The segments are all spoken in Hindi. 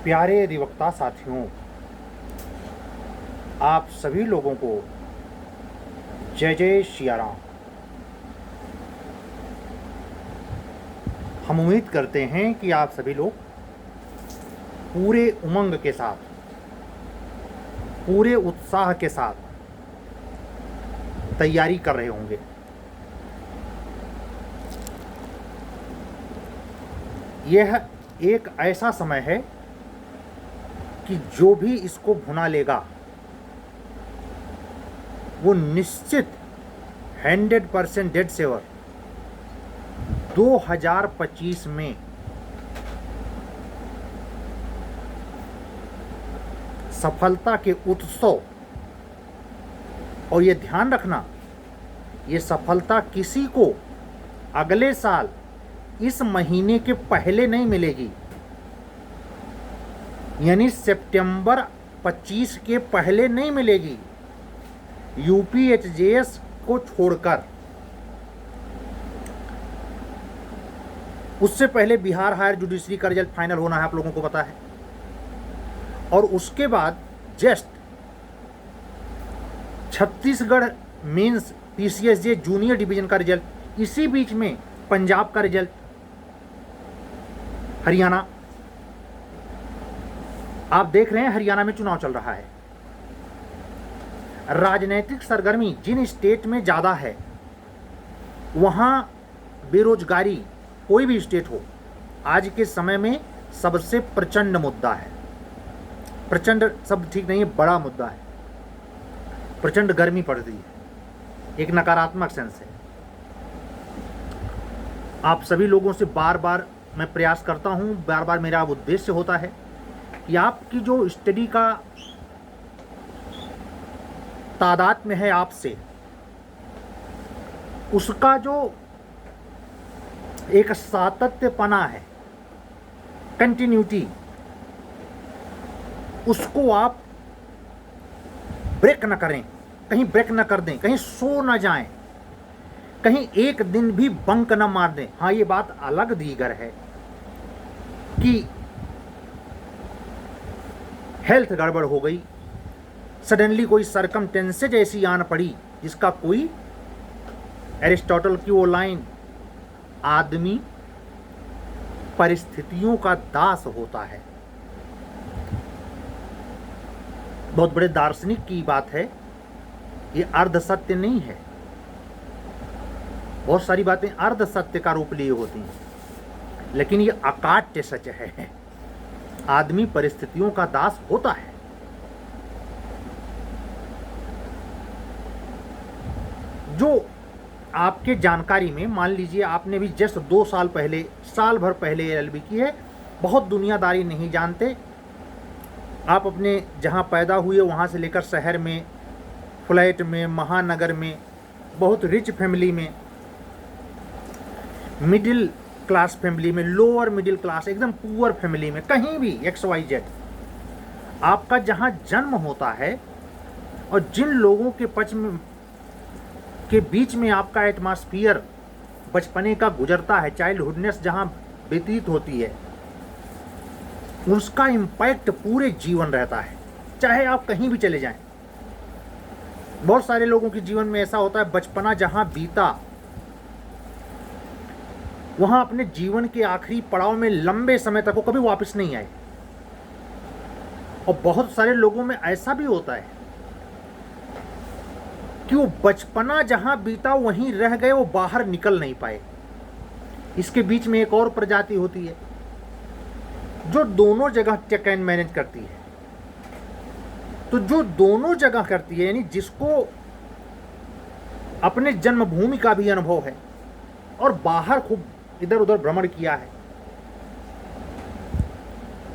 प्यारे अधिवक्ता साथियों, आप सभी लोगों को जय जय सिया राम। हम उम्मीद करते हैं कि आप सभी लोग पूरे उमंग के साथ, पूरे उत्साह के साथ तैयारी कर रहे होंगे। यह एक ऐसा समय है कि जो भी इसको भुना लेगा वो निश्चित 100% डेड सेवर 2025 में सफलता के उत्सव, और ये ध्यान रखना, ये सफलता किसी को अगले साल इस महीने के पहले नहीं मिलेगी, यानी सितंबर 25 के पहले नहीं मिलेगी। यूपीएचजेएस को छोड़कर उससे पहले बिहार हायर जुडिशरी का रिजल्ट फाइनल होना है, आप लोगों को पता है। और उसके बाद just Chhattisgarh mains PCSJ junior division का रिजल्ट, इसी बीच में पंजाब का रिजल्ट, हरियाणा, आप देख रहे हैं हरियाणा में चुनाव चल रहा है। राजनीतिक सरगर्मी जिन स्टेट में ज़्यादा है वहाँ बेरोजगारी, कोई भी स्टेट हो, आज के समय में सबसे प्रचंड मुद्दा है। प्रचंड शब्द ठीक नहीं है, बड़ा मुद्दा है। प्रचंड गर्मी पड़ रही है, एक नकारात्मक सेंस है। आप सभी लोगों से बार बार मैं प्रयास करता हूँ, बार बार मेरा उद्देश्य होता है कि आपकी जो स्टडी का तादाद में है आपसे, उसका जो एक सातत्यपना है, कंटिन्यूटी, उसको आप ब्रेक न करें, कहीं ब्रेक न कर दें, कहीं सो न जाएं, कहीं एक दिन भी बंक न मार दें। हाँ, ये बात अलग दीगर है कि हेल्थ गड़बड़ हो गई, सडनली कोई सरकमटेंसेज ऐसी आन पड़ी जिसका कोई, एरिस्टोटल की वो लाइन, आदमी परिस्थितियों का दास होता है, बहुत बड़े दार्शनिक की बात है, ये अर्ध सत्य नहीं है। बहुत सारी बातें अर्ध सत्य का रूप लिए होती हैं, लेकिन ये अकाट्य सच है। आदमी परिस्थितियों का दास होता है। जो आपके जानकारी में, मान लीजिए आपने भी जस्ट 2 साल पहले, साल भर पहले एलएलबी की है, बहुत दुनियादारी नहीं जानते, आप अपने जहाँ पैदा हुए वहाँ से लेकर शहर में, फ्लैट में, महानगर में, बहुत रिच फैमिली में, मिडिल क्लास फैमिली में, लोअर मिडिल क्लास, एकदम पुअर फैमिली में, कहीं भी XYZ, आपका जहाँ जन्म होता है और जिन लोगों के के बीच में आपका एटमॉस्फियर बचपने का गुजरता है, चाइल्डहुडनेस जहाँ व्यतीत होती है, उसका इम्पैक्ट पूरे जीवन रहता है, चाहे आप कहीं भी चले जाएं। बहुत सारे लोगों के जीवन में ऐसा होता है, बचपना जहाँ बीता वहाँ अपने जीवन के आखिरी पड़ाव में लंबे समय तक वो कभी वापस नहीं आए। और बहुत सारे लोगों में ऐसा भी होता है कि वो बचपना जहाँ बीता वहीं रह गए, वो बाहर निकल नहीं पाए। इसके बीच में एक और प्रजाति होती है जो दोनों जगह टेक एंड मैनेज करती है। तो जो दोनों जगह करती है, यानी जिसको अपने जन्मभूमि का भी अनुभव है और बाहर खूब इधर उधर भ्रमण किया है,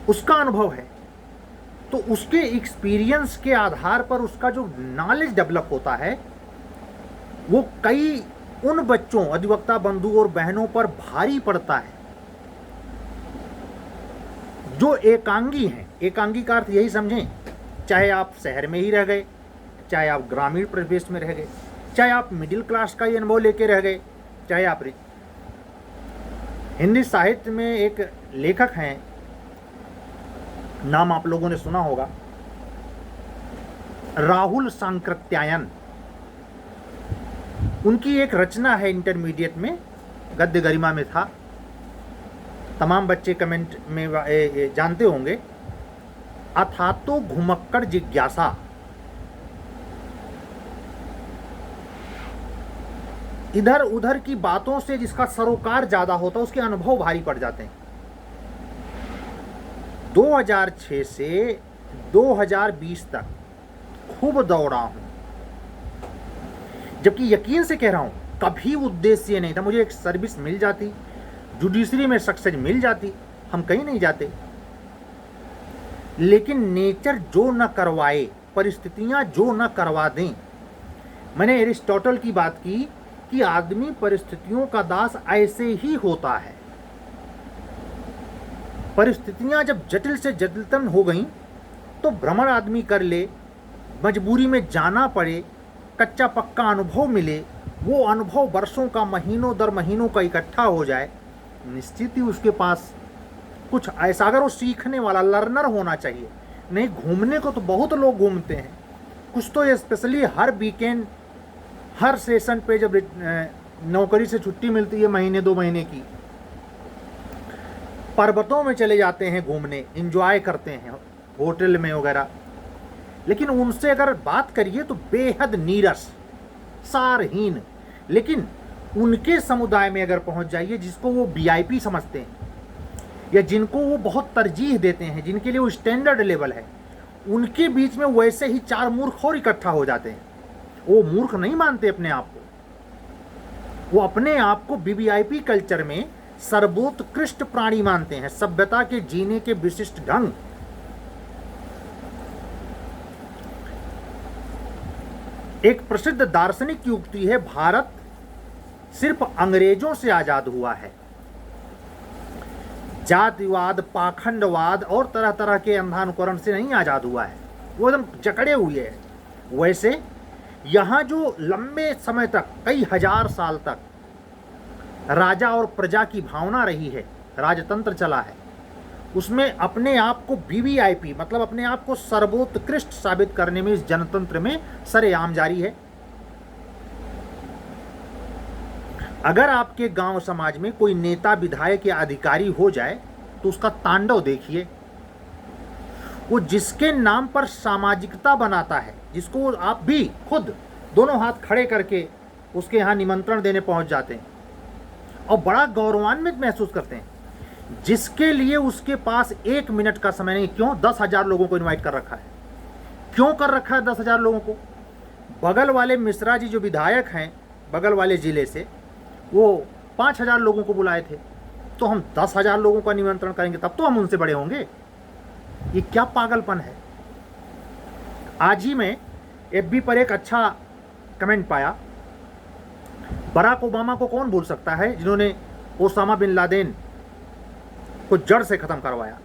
उसका अनुभव है, तो उसके एक्सपीरियंस के आधार पर उसका जो नॉलेज डेवलप होता है, वो कई उन बच्चों, अधिवक्ता बंधु और बहनों पर भारी पड़ता है जो एकांगी हैं। एकांगी का अर्थ यही समझें, चाहे आप शहर में ही रह गए, चाहे आप ग्रामीण परिवेश में रह गए, चाहे आप मिडिल क्लास का ही अनुभव लेके रह गए, चाहे आप हिंदी साहित्य में एक लेखक हैं नाम आप लोगों ने सुना होगा, राहुल सांकृत्यायन। उनकी एक रचना है इंटरमीडिएट में, गद्य गरिमा में था, तमाम बच्चे कमेंट में जानते होंगे, अथातो घुमक्कड़ जिज्ञासा। इधर उधर की बातों से जिसका सरोकार ज्यादा होता है उसके अनुभव भारी पड़ जाते हैं। 2006 से 2020 तक खूब दौड़ा हूं, जबकि यकीन से कह रहा हूं कभी उद्देश्य नहीं था। मुझे एक सर्विस मिल जाती, जुडिशरी में सक्सेस मिल जाती, हम कहीं नहीं जाते, लेकिन नेचर जो न करवाए, परिस्थितियां जो न करवा दें। मैंने एरिस्टोटल की बात की कि आदमी परिस्थितियों का दास ऐसे ही होता है। परिस्थितियां जब जटिल से जटिलतम हो गई तो भ्रमण आदमी कर ले, मजबूरी में जाना पड़े, कच्चा पक्का अनुभव मिले, वो अनुभव वर्षों का, महीनों दर महीनों का इकट्ठा हो जाए, निश्चित ही उसके पास कुछ ऐसा, अगर वो सीखने वाला लर्नर होना चाहिए। नहीं, घूमने को तो बहुत लोग घूमते हैं, कुछ तो स्पेशली हर वीकेंड, हर सेशन पे जब नौकरी से छुट्टी मिलती है महीने 2 महीने की, पर्वतों में चले जाते हैं घूमने, एंजॉय करते हैं होटल में वगैरह। लेकिन उनसे अगर बात करिए तो बेहद नीरस, सारहीन। लेकिन उनके समुदाय में अगर पहुंच जाइए जिसको वो वीआईपी समझते हैं या जिनको वो बहुत तरजीह देते हैं, जिनके लिए वो स्टैंडर्ड लेवल है, उनके बीच में वैसे ही 4 मूर्ख और इकट्ठा हो जाते हैं। वो मूर्ख नहीं मानते अपने आप को, वो अपने आप को वीवीआईपी कल्चर में सर्वोत्कृष्ट प्राणी मानते हैं, सभ्यता के जीने के विशिष्ट ढंग। एक प्रसिद्ध दार्शनिक की उक्ति है, भारत सिर्फ अंग्रेजों से आजाद हुआ है, जातिवाद, पाखंडवाद और तरह तरह के अंधानुकरण से नहीं आजाद हुआ है, वो एकदम जकड़े हुए हैं। वैसे यहाँ जो लंबे समय तक, कई हजार साल तक राजा और प्रजा की भावना रही है, राजतंत्र चला है, उसमें अपने आप को वीवीआईपी मतलब अपने आप को सर्वोत्कृष्ट साबित करने में इस जनतंत्र में सरेआम जारी है। अगर आपके गांव समाज में कोई नेता, विधायक या अधिकारी हो जाए तो उसका तांडव देखिए। वो जिसके नाम पर सामाजिकता बनाता है, जिसको आप भी खुद दोनों हाथ खड़े करके उसके यहाँ निमंत्रण देने पहुंच जाते हैं और बड़ा गौरवान्वित महसूस करते हैं, जिसके लिए उसके पास 1 मिनट का समय नहीं। क्यों? 10,000 लोगों को इनवाइट कर रखा है। क्यों कर रखा है 10,000 लोगों को? बगल वाले मिश्रा जी जो विधायक हैं बगल वाले जिले से, वो 5,000 लोगों को बुलाए थे, तो हम 10,000 लोगों का निमंत्रण करेंगे तब तो हम उनसे बड़े होंगे। ये क्या पागलपन है। आज ही मैं एफबी पर एक अच्छा कमेंट पाया, बराक ओबामा को कौन भूल सकता है जिन्होंने ओसामा बिन लादेन को जड़ से खत्म करवाया।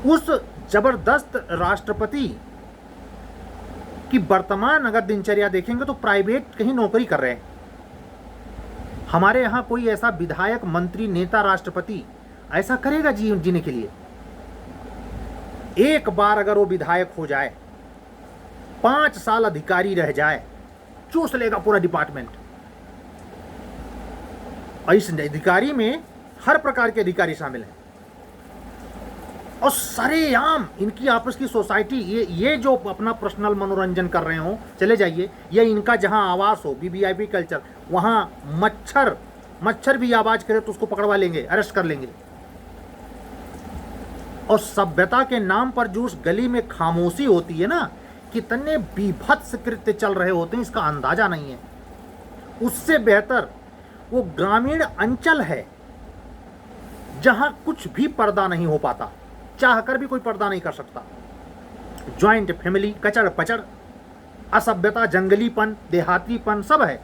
उस जबरदस्त राष्ट्रपति की वर्तमान अगर दिनचर्या देखेंगे तो प्राइवेट कहीं नौकरी कर रहे हैं। हमारे यहाँ कोई ऐसा विधायक, मंत्री, नेता, राष्ट्रपति ऐसा करेगा जीने के लिए? एक बार अगर वो विधायक हो जाए, 5 साल अधिकारी रह जाए, चूस लेगा पूरा डिपार्टमेंट। और इस अधिकारी में हर प्रकार के अधिकारी शामिल हैं और सरेआम इनकी आपस की सोसाइटी, ये जो अपना पर्सनल मनोरंजन कर रहे हो, चले जाइए, ये इनका जहां आवास हो, वीवीआईपी कल्चर, वहां मच्छर भी आवाज करे तो उसको पकड़वा लेंगे, अरेस्ट कर लेंगे। और सभ्यता के नाम पर जो उस गली में खामोशी होती है ना, कितने बीभत्स कृत्य चल रहे होते हैं इसका अंदाजा नहीं है। उससे बेहतर वो ग्रामीण अंचल है जहां कुछ भी पर्दा नहीं हो पाता, चाहकर भी कोई पर्दा नहीं कर सकता। ज्वाइंट फैमिली, कचड़ पचड़, असभ्यता, जंगलीपन, देहातीपन सब है,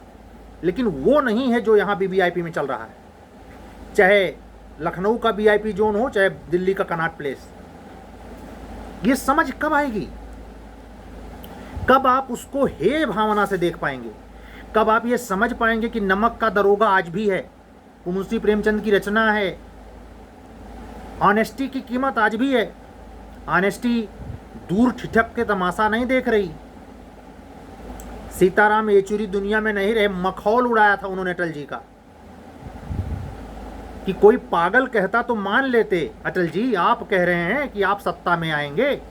लेकिन वो नहीं है जो यहाँ वीवीआईपी में चल रहा है। चाहे लखनऊ का वीआईपी जोन हो, चाहे दिल्ली का कनॉट प्लेस। ये समझ कब आएगी? कब आप उसको हे भावना से देख पाएंगे? कब आप ये समझ पाएंगे कि नमक का दरोगा आज भी है, वो मुंशी प्रेमचंद की रचना है। ऑनेस्टी की कीमत आज भी है। ऑनेस्टी दूर ठिठक के तमाशा नहीं देख रही। सीताराम येचुरी दुनिया में नहीं रहे, मखौल उड़ाया था उन्होंने अटल जी का कि कोई पागल कहता तो मान लेते, अटल जी आप कह रहे हैं कि आप सत्ता में आएंगे।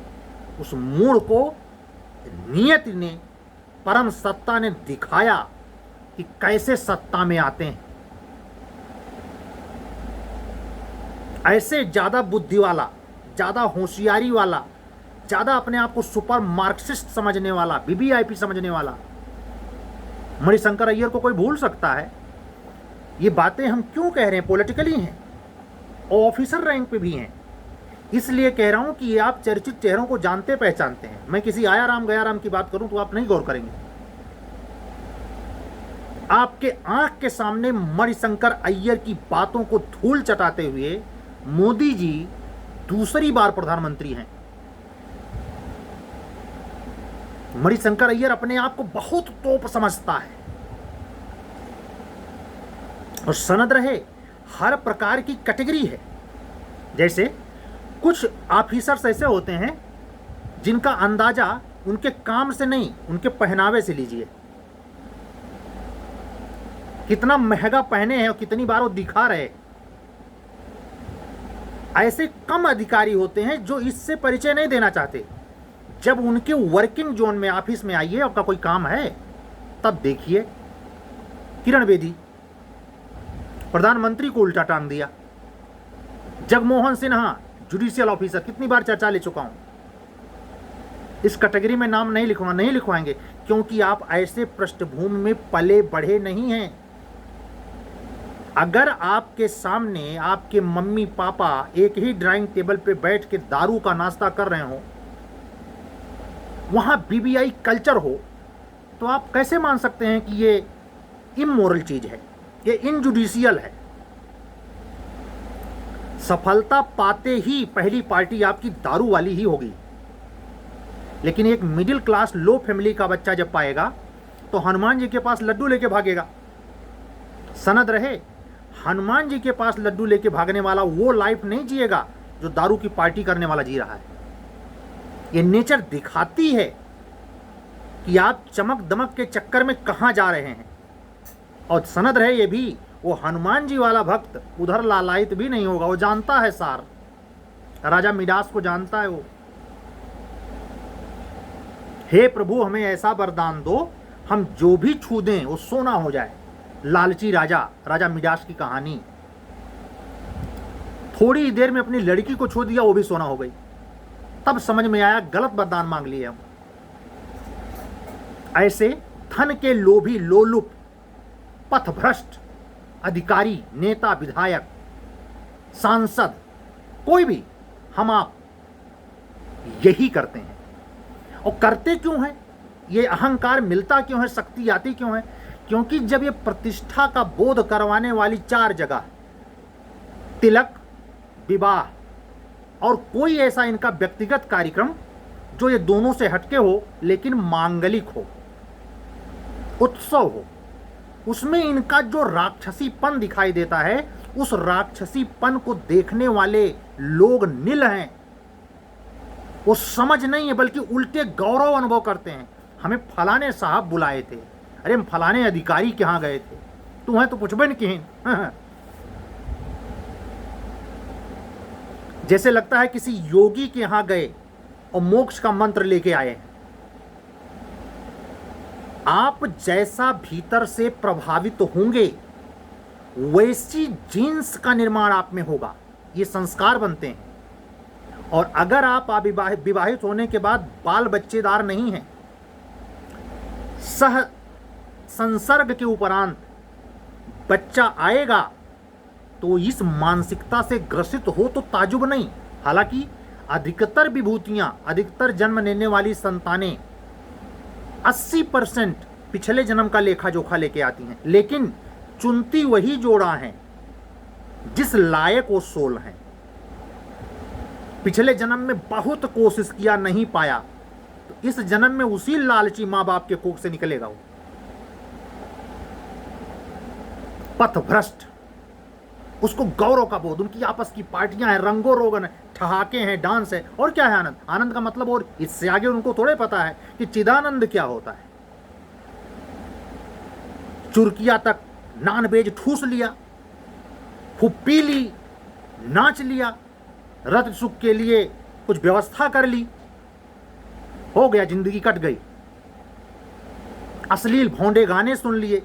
उस मूड को नियति ने, परम सत्ता ने दिखाया कि कैसे सत्ता में आते हैं। ऐसे ज्यादा बुद्धि वाला, ज्यादा होशियारी वाला, ज्यादा अपने आप को सुपर मार्क्सिस्ट समझने वाला, बीबीआईपी समझने वाला मणिशंकर अय्यर को कोई भूल सकता है? ये बातें हम क्यों कह रहे हैं? पॉलिटिकली हैं और ऑफिसर रैंक पे भी हैं। इसलिए कह रहा हूं कि ये आप चर्चित चेहरों को जानते पहचानते हैं। मैं किसी आया राम गया राम की बात करूं तो आप नहीं गौर करेंगे। आपके आंख के सामने मणिशंकर अय्यर की बातों को धूल चटाते हुए मोदी जी दूसरी बार प्रधानमंत्री हैं। मणिशंकर अय्यर अपने आप को बहुत तोप समझता है और सनद रहे हर प्रकार की कैटेगरी है। जैसे कुछ ऑफिसर्स ऐसे होते हैं जिनका अंदाजा उनके काम से नहीं, उनके पहनावे से लीजिए। कितना महंगा पहने हैं और कितनी बार वो दिखा रहे। ऐसे कम अधिकारी होते हैं जो इससे परिचय नहीं देना चाहते। जब उनके वर्किंग जोन में, ऑफिस में आइए, आपका कोई काम है, तब देखिए। किरण बेदी प्रधानमंत्री को उल्टा टांग दिया। जगमोहन सिन्हा जुडिशियल ऑफिसर, कितनी बार चर्चा ले चुका हूं। इस कैटेगरी में नाम नहीं लिखवाएंगे क्योंकि आप ऐसे पृष्ठभूमि में पले बढ़े नहीं हैं। अगर आपके सामने आपके मम्मी पापा एक ही ड्राइंग टेबल पे बैठ के दारू का नाश्ता कर रहे हो, वहां बीबीआई कल्चर हो, तो आप कैसे मान सकते हैं कि ये इमोरल चीज है, ये इनजुडिशियल है? सफलता पाते ही पहली पार्टी आपकी दारू वाली ही होगी। लेकिन एक मिडिल क्लास लो फैमिली का बच्चा जब पाएगा तो हनुमान जी के पास लड्डू लेके भागेगा। सनद रहे, हनुमान जी के पास लड्डू लेके भागने वाला वो लाइफ नहीं जिएगा जो दारू की पार्टी करने वाला जी रहा है। ये नेचर दिखाती है कि आप चमक दमक के चक्कर में कहां जा रहे हैं। और सनद रहे ये भी, वो हनुमान जी वाला भक्त उधर लालायित भी नहीं होगा। वो जानता है सार, राजा मिडास को जानता है वो। हे प्रभु हमें ऐसा वरदान दो, हम जो भी छू दें वो सोना हो जाए। लालची राजा, राजा मिडास की कहानी। थोड़ी देर में अपनी लड़की को छू दिया, वो भी सोना हो गई। तब समझ में आया गलत वरदान मांग लिए हम। ऐसे धन के लोभी, लोलुप, पथभ्रष्ट अधिकारी, नेता, विधायक, सांसद, कोई भी, हम आप यही करते हैं। और करते क्यों हैं? ये अहंकार मिलता क्यों है, शक्ति आती क्यों है? क्योंकि जब ये प्रतिष्ठा का बोध करवाने वाली चार जगह, तिलक, विवाह और कोई ऐसा इनका व्यक्तिगत कार्यक्रम जो ये दोनों से हटके हो लेकिन मांगलिक हो, उत्सव हो, उसमें इनका जो राक्षसीपन दिखाई देता है, उस राक्षसीपन को देखने वाले लोग नील हैं। वो समझ नहीं है बल्कि उल्टे गौरव अनुभव करते हैं। हमें फलाने साहब बुलाए थे, अरे हम फलाने अधिकारी के यहां गए थे, तुम्हें तो पुछबन की। जैसे लगता है किसी योगी के यहां गए और मोक्ष का मंत्र लेके आए हैं। आप जैसा भीतर से प्रभावित होंगे वैसी जीन्स का निर्माण आप में होगा। ये संस्कार बनते हैं। और अगर आप विवाहित होने के बाद बाल बच्चेदार नहीं हैं, सह संसर्ग के उपरांत बच्चा आएगा, तो इस मानसिकता से ग्रसित हो तो ताजुब नहीं। हालांकि अधिकतर विभूतियां, अधिकतर जन्म लेने वाली संतानें 80% पिछले जन्म का लेखा जोखा लेके आती हैं, लेकिन चुनती वही जोड़ा है जिस लायक वो सोल हैं। पिछले जन्म में बहुत कोशिश किया, नहीं पाया, तो इस जन्म में उसी लालची मां बाप के कोख से निकलेगा वो। पथभ्रष्ट, उसको गौरव का बोध, उनकी आपस की पार्टियां हैं, रंगो रोगन है, ठहाके हैं, डांस है, और क्या है आनंद। आनंद का मतलब और इससे आगे उनको थोड़े पता है कि चिदानंद क्या होता है। चुरकिया तक नान बेज ठूस लिया, खूब पी ली, नाच लिया, रत सुख के लिए कुछ व्यवस्था कर ली, हो गया, जिंदगी कट गई। अश्लील भौंडे गाने सुन लिए।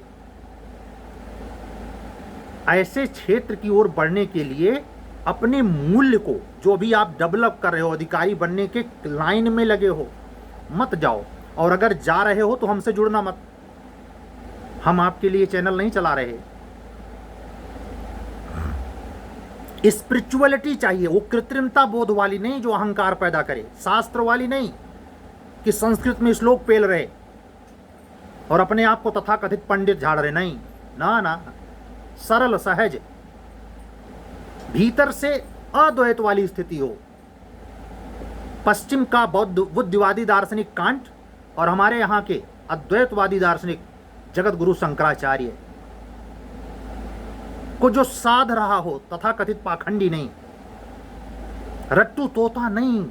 ऐसे क्षेत्र की ओर बढ़ने के लिए अपने मूल्य को, जो भी आप डेवलप कर रहे हो, अधिकारी बनने के लाइन में लगे हो, मत जाओ। और अगर जा रहे हो तो हमसे जुड़ना मत, हम आपके लिए चैनल नहीं चला रहे। स्पिरिचुअलिटी चाहिए, वो कृत्रिमता बोध वाली नहीं जो अहंकार पैदा करे, शास्त्र वाली नहीं कि संस्कृत में श्लोक पेल रहे और अपने आप को तथाकथित पंडित झाड़ रहे, नहीं, ना ना, सरल सहज, भीतर से अद्वैत वाली स्थिति हो। पश्चिम का बौद्ध बुद्धिवादी दार्शनिक कांट और हमारे यहाँ के अद्वैतवादी दार्शनिक जगत गुरु शंकराचार्य को जो साध रहा हो, तथाकथित पाखंडी नहीं, रट्टू तोता नहीं,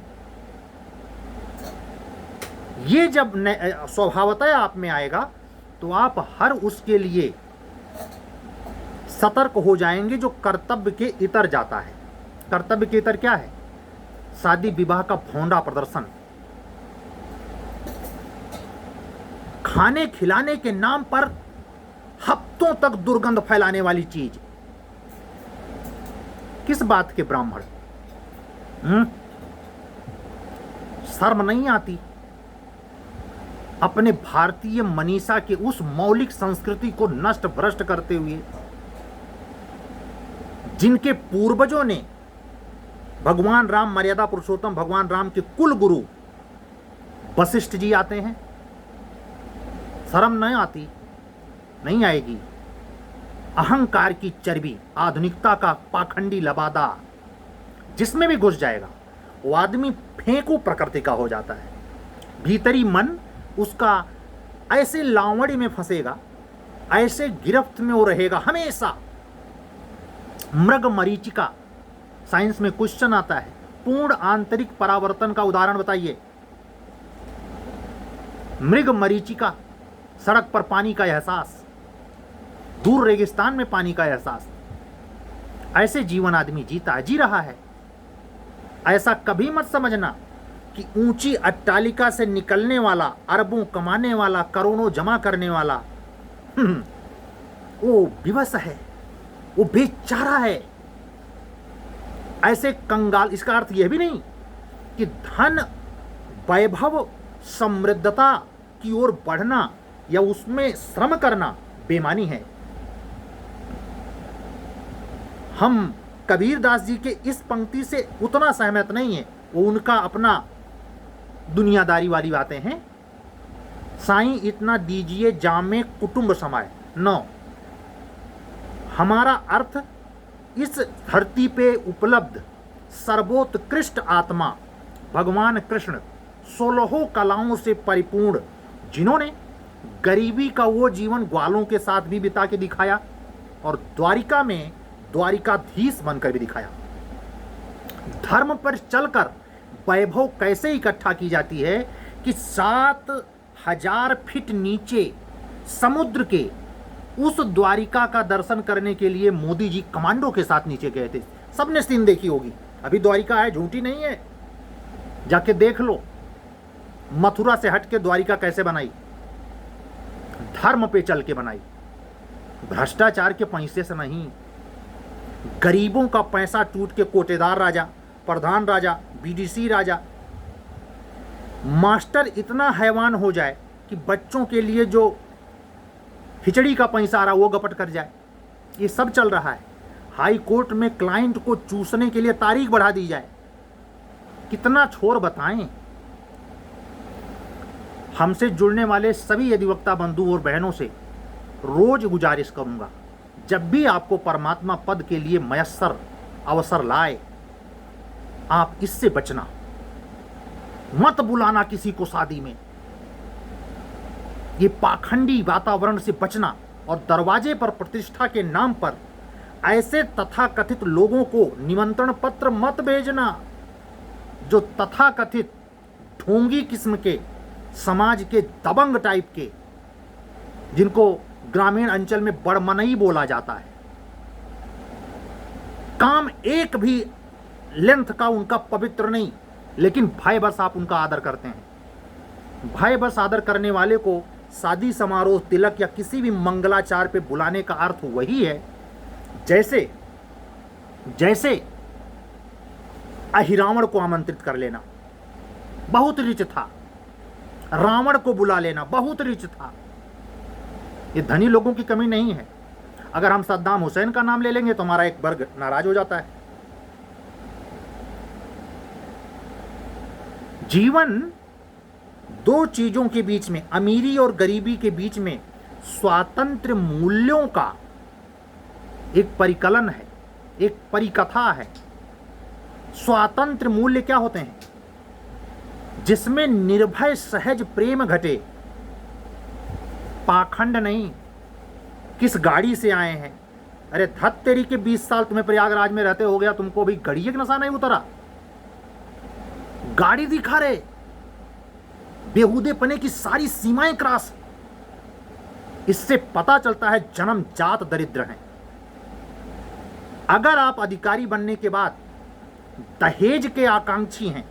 ये जब स्वभावतः आप में आएगा तो आप हर उसके लिए सतर्क हो जाएंगे जो कर्तव्य के इतर जाता है। कर्तव्य के इतर क्या है? शादी विवाह का भोंडा प्रदर्शन, खाने खिलाने के नाम पर हफ्तों तक दुर्गंध फैलाने वाली चीज। किस बात के ब्राह्मण? शर्म नहीं आती अपने भारतीय मनीषा के उस मौलिक संस्कृति को नष्ट भ्रष्ट करते हुए, जिनके पूर्वजों ने भगवान राम, मर्यादा पुरुषोत्तम भगवान राम के कुल गुरु वशिष्ठ जी आते हैं। शर्म नहीं आती? नहीं आएगी। अहंकार की चर्बी, आधुनिकता का पाखंडी लबादा जिसमें भी घुस जाएगा वो आदमी फेंकू प्रकृति का हो जाता है। भीतरी मन उसका ऐसे लावड़ी में फंसेगा, ऐसे गिरफ्त में वो रहेगा हमेशा। मृग मरीचिका, साइंस में क्वेश्चन आता है, पूर्ण आंतरिक परावर्तन का उदाहरण बताइए। मृग मरीचिका, सड़क पर पानी का एहसास, दूर रेगिस्तान में पानी का एहसास, ऐसे जीवन आदमी जीता जी रहा है। ऐसा कभी मत समझना कि ऊंची अट्टालिका से निकलने वाला, अरबों कमाने वाला, करोड़ों जमा करने वाला वो विवश है, वो बेचारा है। ऐसे कंगाल, इसका अर्थ यह भी नहीं कि धन, वैभव, समृद्धता की ओर बढ़ना या उसमें श्रम करना बेईमानी है। हम कबीरदास जी के इस पंक्ति से उतना सहमत नहीं है, वो उनका अपना दुनियादारी वाली बातें हैं। साईं इतना दीजिए जामे कुटुंब समाए, नो, हमारा अर्थ इस धरती पे उपलब्ध सर्वोत्कृष्ट आत्मा भगवान कृष्ण 16 कलाओं से परिपूर्ण, जिन्होंने गरीबी का वो जीवन ग्वालों के साथ भी बिता के दिखाया और द्वारिका में द्वारिकाधीश बनकर भी दिखाया। धर्म पर चलकर वैभव कैसे इकट्ठा की जाती है कि 7000 फीट नीचे समुद्र के उस द्वारिका का दर्शन करने के लिए मोदी जी कमांडो के साथ नीचे गए थे। सबने सीन देखी होगी, अभी द्वारिका है, झूठी नहीं है, जाके देख लो। मथुरा से हट के द्वारिका कैसे बनाई? धर्म पे चल के बनाई, भ्रष्टाचार के पैसे से नहीं। गरीबों का पैसा टूट के कोटेदार राजा, प्रधान राजा, बीडीसी राजा, मास्टर इतना हैवान हो जाए कि बच्चों के लिए जो खिचड़ी का पैसा आ रहा वो गपट कर जाए। ये सब चल रहा है। हाई कोर्ट में क्लाइंट को चूसने के लिए तारीख बढ़ा दी जाए। कितना छोर बताएं। हमसे जुड़ने वाले सभी अधिवक्ता बंधु और बहनों से रोज गुजारिश करूंगा, जब भी आपको परमात्मा पद के लिए मयस्सर अवसर लाए, आप इससे बचना, मत बुलाना किसी को शादी में, ये पाखंडी वातावरण से बचना। और दरवाजे पर प्रतिष्ठा के नाम पर ऐसे तथाकथित लोगों को निमंत्रण पत्र मत भेजना जो तथाकथित ढोंगी किस्म के, समाज के दबंग टाइप के, जिनको ग्रामीण अंचल में बड़मनई बोला जाता है। काम एक भी लेंथ का उनका पवित्र नहीं, लेकिन भय बस आप उनका आदर करते हैं। भय बस आदर करने वाले को शादी समारोह, तिलक या किसी भी मंगलाचार पे बुलाने का अर्थ वही है जैसे जैसे अहिरावण को आमंत्रित कर लेना बहुत रिच था, रावण को बुला लेना बहुत रिच था। ये धनी लोगों की कमी नहीं है। अगर हम सद्दाम हुसैन का नाम ले लेंगे तो हमारा एक वर्ग नाराज हो जाता है। जीवन दो चीजों के बीच में, अमीरी और गरीबी के बीच में स्वातंत्र्य मूल्यों का एक परिकलन है, एक परिकथा है। स्वातंत्र्य मूल्य क्या होते हैं? जिसमें निर्भय सहज प्रेम घटे, पाखंड नहीं। किस गाड़ी से आए हैं? अरे धत तेरी के 20 साल तुम्हें प्रयागराज में रहते हो गया, तुमको भी गड़िए का नशा नहीं उतरा? गाड़ी दिखा रहे, बेहूदेपने की सारी सीमाएं क्रॉस। इससे पता चलता है जन्म जात दरिद्र हैं। अगर आप अधिकारी बनने के बाद दहेज के आकांक्षी हैं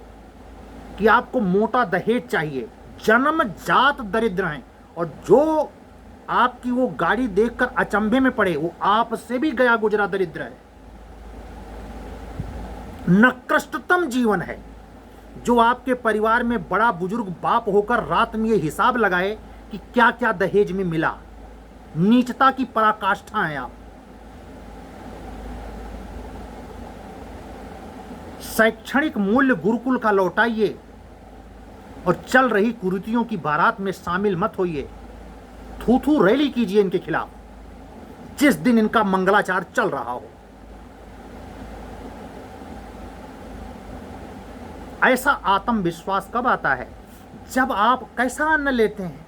कि आपको मोटा दहेज चाहिए, जन्म जात दरिद्र हैं, और जो आपकी वो गाड़ी देखकर अचंभे में पड़े वो आपसे भी गया गुजरा दरिद्र है। निकृष्टतम जीवन है जो आपके परिवार में बड़ा बुजुर्ग बाप होकर रात में ये हिसाब लगाए कि क्या क्या दहेज में मिला। नीचता की पराकाष्ठा है आप। शैक्षणिक मूल्य गुरुकुल का लौटाइए और चल रही कुरीतियों की बारात में शामिल मत होइए। थू थू रैली कीजिए इनके खिलाफ जिस दिन इनका मंगलाचार चल रहा हो। ऐसा आत्मविश्वास कब आता है? जब आप कैसा अन्न लेते हैं,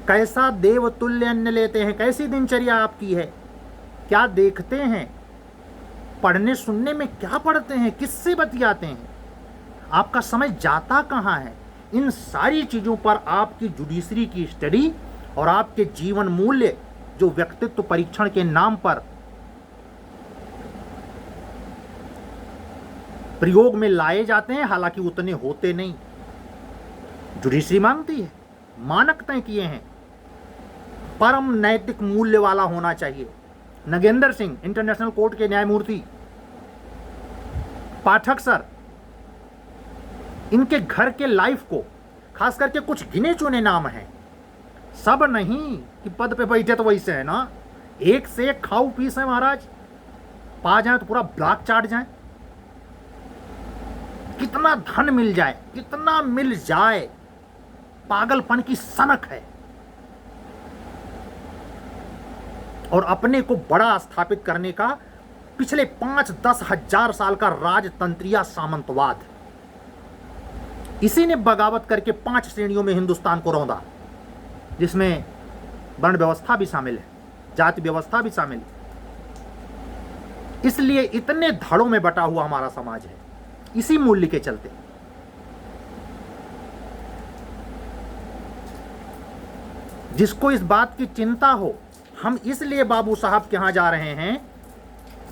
कैसा देवतुल्य अन्न लेते हैं, कैसी दिनचर्या आपकी है, क्या देखते हैं, पढ़ने सुनने में क्या पढ़ते हैं, किससे बतियाते हैं, आपका समय जाता कहाँ है। इन सारी चीज़ों पर आपकी जुडिशरी की स्टडी और आपके जीवन मूल्य जो व्यक्तित्व परीक्षण के नाम पर प्रयोग में लाए जाते हैं, हालांकि उतने होते नहीं। जुडिशरी मांगती है, मानक तय किए हैं, परम नैतिक मूल्य वाला होना चाहिए। नगेंद्र सिंह इंटरनेशनल कोर्ट के न्यायमूर्ति, पाठक सर, इनके घर के लाइफ को, खास करके कुछ गिने चुने नाम हैं, सब नहीं कि पद पे बैठे तो वैसे है ना, एक से एक खाऊ पीस है महाराज, पा जाए तो पूरा ब्लॉक चाट जाए। कितना धन मिल जाए, कितना मिल जाए, पागलपन की सनक है। और अपने को बड़ा स्थापित करने का पिछले 5-10 हजार साल का राजतंत्रीय सामंतवाद, इसी ने बगावत करके 5 श्रेणियों में हिंदुस्तान को रौंदा, जिसमें वर्ण व्यवस्था भी शामिल है, जाति व्यवस्था भी शामिल है। इसलिए इतने धड़ों में बटा हुआ हमारा समाज है, इसी मूल्य के चलते। जिसको इस बात की चिंता हो, हम इसलिए बाबू साहब के यहां जा रहे हैं,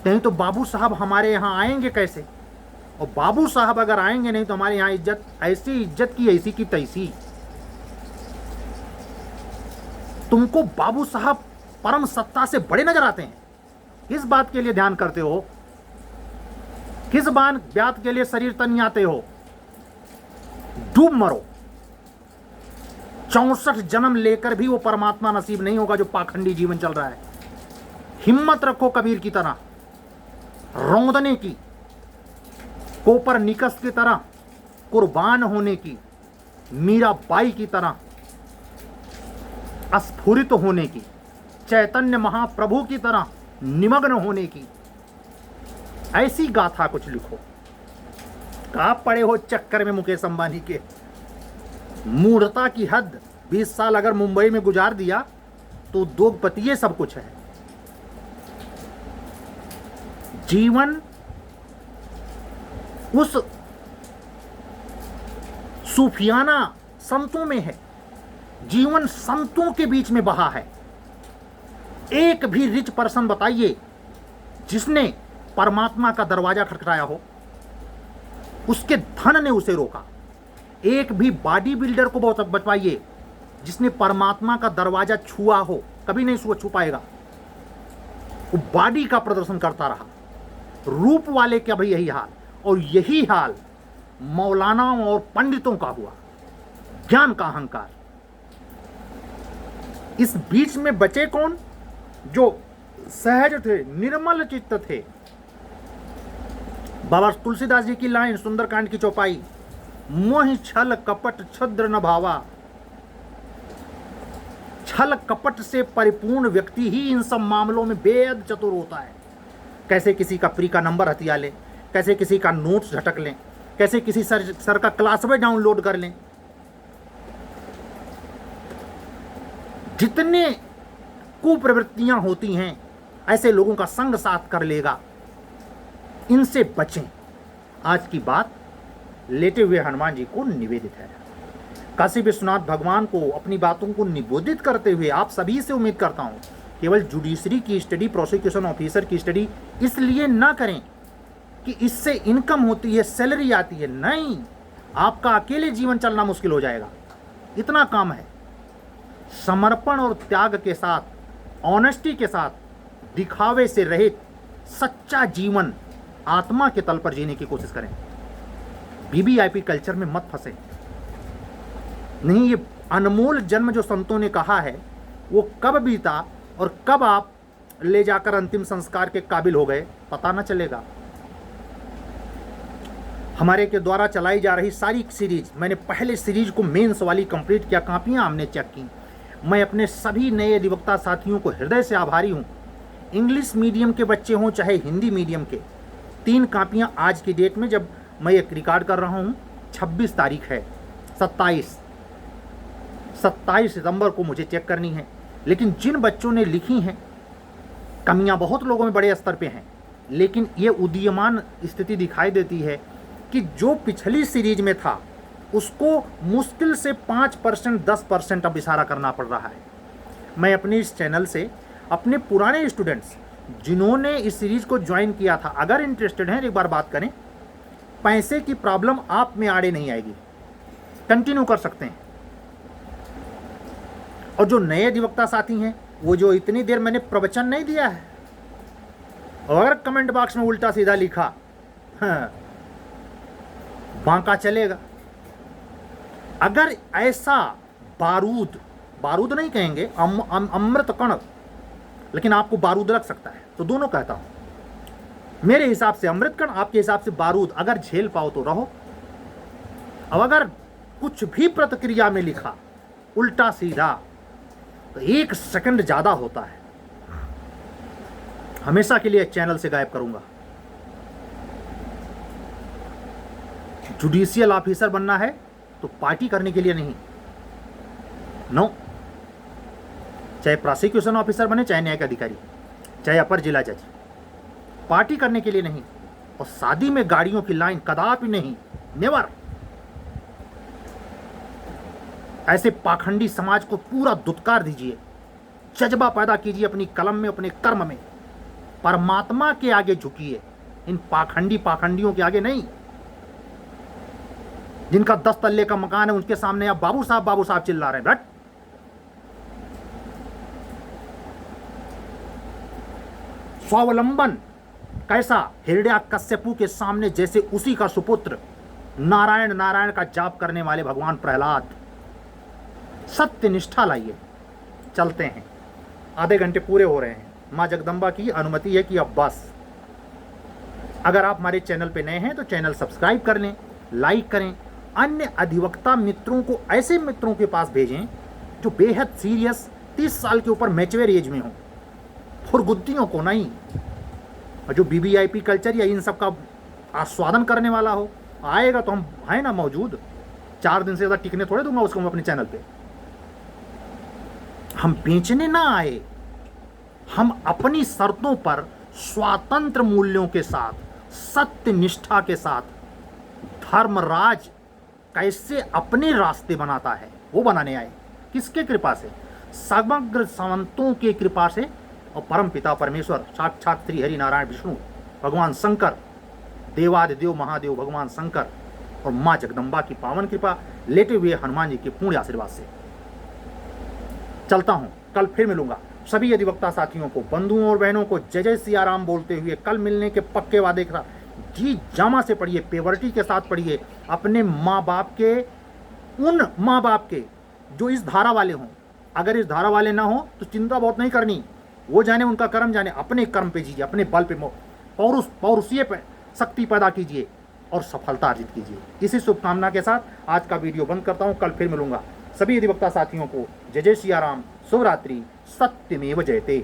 नहीं तो बाबू साहब हमारे यहां आएंगे कैसे? और बाबू साहब अगर आएंगे नहीं तो हमारे यहां इज्जत, ऐसी इज्जत की ऐसी की तैसी। तुमको बाबू साहब परम सत्ता से बड़े नजर आते हैं, किस बात के लिए ध्यान करते हो? किस बात के लिए शरीर तन्याते हो? डूब मरो। 64 जन्म लेकर भी वो परमात्मा नसीब नहीं होगा जो पाखंडी जीवन चल रहा है। हिम्मत रखो कबीर की तरह, रौंदने की, कोपरनिकस की तरह कुर्बान होने की, मीराबाई की तरह अस्फुरित होने की, चैतन्य महाप्रभु की तरह निमग्न होने की। ऐसी गाथा कुछ लिखो। कहाँ पड़े हो चक्कर में मुकेश अंबानी के? मूढ़ता की हद। 20 साल अगर मुंबई में गुजार दिया तो उद्योगपति सब कुछ है। जीवन उस सूफियाना संतों में है, जीवन संतों के बीच में बहा है। एक भी रिच पर्सन बताइए जिसने परमात्मा का दरवाजा खटखटाया हो, उसके धन ने उसे रोका। एक भी बॉडी बिल्डर को बहुत बताइए जिसने परमात्मा का दरवाजा छुआ हो, कभी नहीं छू पाएगा। वो बॉडी का प्रदर्शन करता रहा, रूप वाले का भी यही हाल, और यही हाल मौलानाओं और पंडितों का हुआ, ज्ञान का अहंकार। इस बीच में बचे कौन? जो सहज थे, निर्मल चित्त थे। बाबा तुलसीदास जी की लाइन सुंदरकांड की चौपाई, मोह छल कपट छद्र न भावा। छल कपट से परिपूर्ण व्यक्ति ही इन सब मामलों में बेहद चतुर होता है। कैसे किसी का प्री का नंबर हथिया लें, कैसे किसी का नोट्स झटक लें, कैसे किसी सर का क्लास में डाउनलोड कर लें। जितने कुप्रवृत्तियां होती हैं ऐसे लोगों का संग साथ कर लेगा, इनसे बचें। आज की बात लेटे हुए हनुमान जी को निवेदित है। काशी विश्वनाथ भगवान को अपनी बातों को निबोधित करते हुए आप सभी से उम्मीद करता हूं, केवल जुडिशरी की स्टडी, प्रोसिक्यूशन ऑफिसर की स्टडी इसलिए ना करें कि इससे इनकम होती है, सैलरी आती है। नहीं, आपका अकेले जीवन चलना मुश्किल हो जाएगा। इतना काम है। समर्पण और त्याग के साथ, ऑनेस्टी के साथ, दिखावे से रहित सच्चा जीवन आत्मा के तल पर जीने की कोशिश करें। बीबीआईपी कल्चर में मत फंसे। नहीं, ये अनमोल जन्म जो संतों ने कहा है वो कब बीता और कब आप ले जाकर अंतिम संस्कार के काबिल हो गए पता न चलेगा। हमारे के द्वारा चलाई जा रही सारी सीरीज, मैंने पहले सीरीज को मेंस वाली कंप्लीट किया, कापियां हमने चेक की। मैं अपने सभी नए अधिवक्ता साथियों को हृदय से आभारी हूं। इंग्लिश मीडियम के बच्चे हों चाहे हिंदी मीडियम के, 3 कापियां आज की डेट में, जब मैं एक रिकॉर्ड कर रहा हूं, 26 तारीख है, 27 सितंबर को मुझे चेक करनी है। लेकिन जिन बच्चों ने लिखी हैं, कमियां बहुत लोगों में बड़े स्तर पे हैं, लेकिन ये उदीयमान स्थिति दिखाई देती है कि जो पिछली सीरीज में था उसको मुश्किल से 5% 10% अब इशारा करना पड़ रहा है। मैं अपने इस चैनल से अपने पुराने स्टूडेंट्स जिन्होंने इस सीरीज को ज्वाइन किया था, अगर इंटरेस्टेड हैं, एक बार बात करें। पैसे की प्रॉब्लम आप में आड़े नहीं आएगी, कंटिन्यू कर सकते हैं। और जो नए अधिवक्ता साथी हैं, वो जो इतनी देर मैंने प्रवचन नहीं दिया है, और अगर कमेंट बॉक्स में उल्टा सीधा लिखा, हाँ, बांका चलेगा। अगर ऐसा बारूद नहीं कहेंगे, अमृत कण, लेकिन आपको बारूद लग सकता है, तो दोनों कहता हूं। मेरे हिसाब से अमृत कण, आपके हिसाब से बारूद। अगर झेल पाओ तो रहो। अब अगर कुछ भी प्रतिक्रिया में लिखा उल्टा सीधा, तो 1 सेकंड ज्यादा होता है, हमेशा के लिए चैनल से गायब करूंगा। जुडिशियल ऑफिसर बनना है तो पार्टी करने के लिए नहीं, नो। चाहे प्रोसिक्यूशन ऑफिसर बने, चाहे न्यायिक अधिकारी, चाहे अपर जिला जज, पार्टी करने के लिए नहीं। और शादी में गाड़ियों की लाइन कदापि नहीं, नेवर। ऐसे पाखंडी समाज को पूरा दुत्कार दीजिए, जज्बा पैदा कीजिए अपनी कलम में, अपने कर्म में। परमात्मा के आगे झुकिए, इन पाखंडियों के आगे नहीं। जिनका 10 तल्ले का मकान है, उनके सामने आप बाबू साहब चिल्ला रहे हैं। बट स्वावलंबन कैसा? हिरण्याकश्यपु के सामने जैसे उसी का सुपुत्र नारायण का जाप करने वाले भगवान प्रहलाद। सत्य निष्ठा लाइए। चलते हैं, आधे घंटे पूरे हो रहे हैं। माँ जगदम्बा की अनुमति है कि अब बस। अगर आप हमारे चैनल पे नए हैं तो चैनल सब्सक्राइब कर लें, लाइक करें। अन्य अधिवक्ता मित्रों को, ऐसे मित्रों के पास भेजें जो बेहद सीरियस, 30 साल के ऊपर मैच्योर एज में हो, फुरगुद्दियों को नहीं। और जो बीबीआईपी कल्चर या इन सब का आस्वादन करने वाला हो, आएगा तो हम है ना मौजूद। 4 दिन से ज़्यादा टिकने थोड़े दूंगा उसको मैं अपने चैनल पे। हम बेचने ना आए, हम अपनी शर्तों पर स्वातंत्र मूल्यों के साथ, सत्य निष्ठा के साथ धर्मराज कैसे अपने रास्ते बनाता है, वो बनाने आए। किसके कृपा से? समग्र संतों के कृपा से और परम पिता परमेश्वर साक्षात श्री हरि नारायण विष्णु भगवान शंकर, देवादिदेव महादेव भगवान शंकर और माँ जगदम्बा की पावन कृपा, लेटे हुए हनुमान जी के पूर्ण आशीर्वाद से। चलता हूँ, कल फिर मिलूंगा। सभी अधिवक्ता साथियों को, बंधुओं और बहनों को जय जय सिया राम बोलते हुए कल मिलने के पक्के वादे के साथ जी जामा से पढ़िए, पेवर्टी के साथ पढ़िए। अपने माँ बाप के, उन माँ बाप के जो इस धारा वाले हों, अगर इस धारा वाले ना हो तो चिंता बहुत नहीं करनी, वो जाने उनका कर्म जाने, अपने कर्म पे जीजिए, अपने बल पे पौरुषीय पे शक्ति पैदा कीजिए और सफलता अर्जित कीजिए। इसी शुभकामना के साथ आज का वीडियो बंद करता हूँ, कल फिर मिलूंगा। सभी अधिवक्ता साथियों को जय जय सिया राम, शुभ रात्रि, सत्यमेव जयते।